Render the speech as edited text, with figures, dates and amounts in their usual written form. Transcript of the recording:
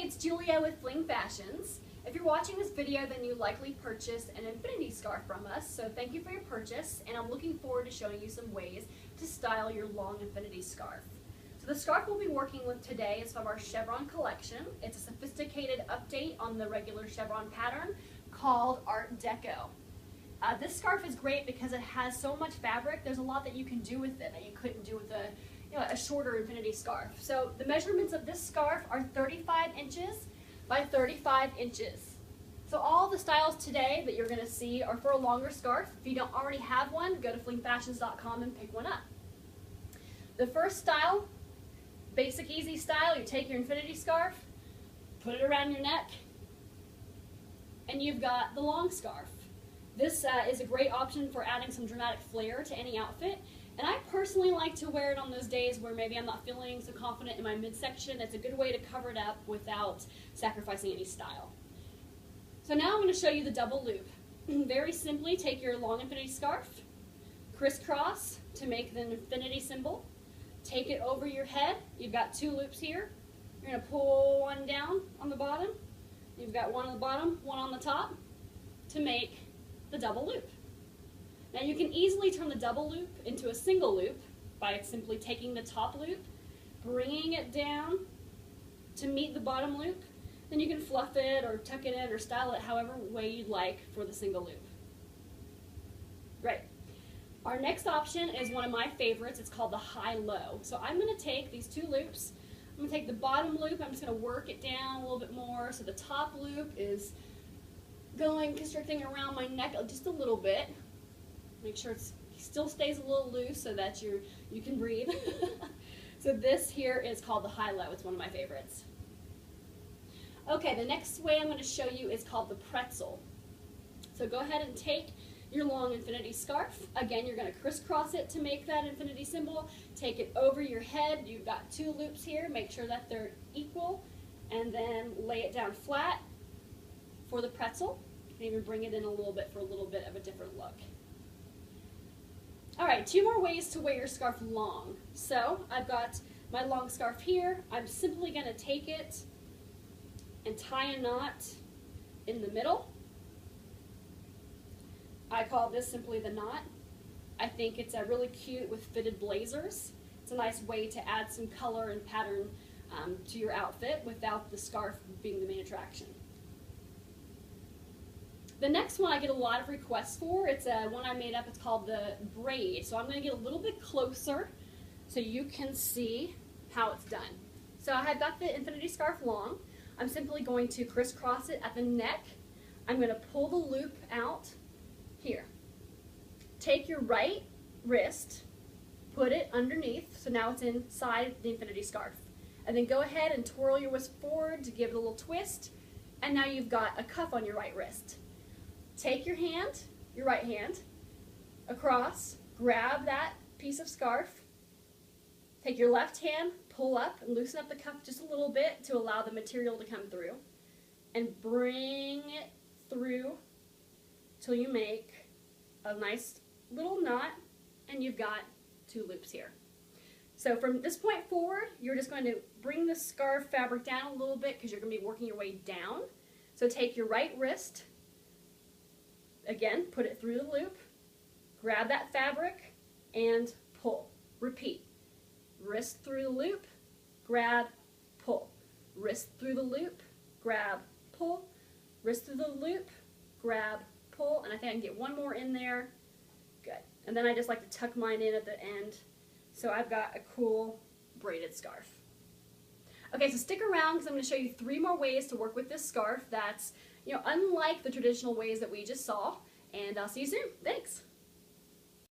it's Julia with Fling Fashions. If you're watching this video, then you likely purchased an infinity scarf from us, so thank you for your purchase, and I'm looking forward to showing you some ways to style your long infinity scarf. So the scarf we'll be working with today is from our chevron collection. It's a sophisticated update on the regular chevron pattern called Art Deco. This scarf is great because it has so much fabric. There's a lot that you can do with it that you couldn't do with a shorter infinity scarf. So the measurements of this scarf are 35 inches by 35 inches. So all the styles today that you're going to see are for a longer scarf. If you don't already have one, go to flingfashions.com and pick one up. The first style, basic easy style, you take your infinity scarf, put it around your neck, and you've got the long scarf. This is a great option for adding some dramatic flair to any outfit. And I personally like to wear it on those days where maybe I'm not feeling so confident in my midsection. It's a good way to cover it up without sacrificing any style. So now I'm going to show you the double loop. Very simply, take your long infinity scarf, crisscross to make the infinity symbol, take it over your head. You've got two loops here. You're going to pull one down on the bottom. You've got one on the bottom, one on the top to make the double loop. Now you can easily turn the double loop into a single loop by simply taking the top loop, bringing it down to meet the bottom loop. Then you can fluff it or tuck it in or style it however way you'd like for the single loop. Great. Our next option is one of my favorites. It's called the high-low. So I'm going to take these two loops. I'm going to take the bottom loop. I'm just going to work it down a little bit more. So the top loop is constricting around my neck just a little bit. Make sure it still stays a little loose so that you can breathe. So this here is called the high-low. It's one of my favorites. Okay, the next way I'm going to show you is called the pretzel. So go ahead and take your long infinity scarf. Again, you're going to crisscross it to make that infinity symbol. Take it over your head. You've got two loops here. Make sure that they're equal. And then lay it down flat for the pretzel. You can even bring it in a little bit for a little bit of a different look. All right, two more ways to wear your scarf long. So I've got my long scarf here. I'm simply going to take it and tie a knot in the middle. I call this simply the knot. I think it's really cute with fitted blazers. It's a nice way to add some color and pattern to your outfit without the scarf being the main attraction. The next one I get a lot of requests for. It's one I made up. It's called the braid. So I'm going to get a little bit closer so you can see how it's done. So I have got the infinity scarf long. I'm simply going to crisscross it at the neck. I'm going to pull the loop out here. Take your right wrist, put it underneath, so now it's inside the infinity scarf. And then go ahead and twirl your wrist forward to give it a little twist. And now you've got a cuff on your right wrist. Take your hand, your right hand, across, grab that piece of scarf, take your left hand, pull up and loosen up the cuff just a little bit to allow the material to come through, and bring it through till you make a nice little knot, and you've got two loops here. So from this point forward, you're just going to bring the scarf fabric down a little bit because you're going to be working your way down. So take your right wrist, again, put it through the loop, grab that fabric, and pull. Repeat. Wrist through the loop, grab, pull. Wrist through the loop, grab, pull. Wrist through the loop, grab, pull. And I think I can get one more in there. Good. And then I just like to tuck mine in at the end. So I've got a cool braided scarf. Okay, so stick around because I'm going to show you three more ways to work with this scarf that's unlike the traditional ways that we just saw, and I'll see you soon. Thanks.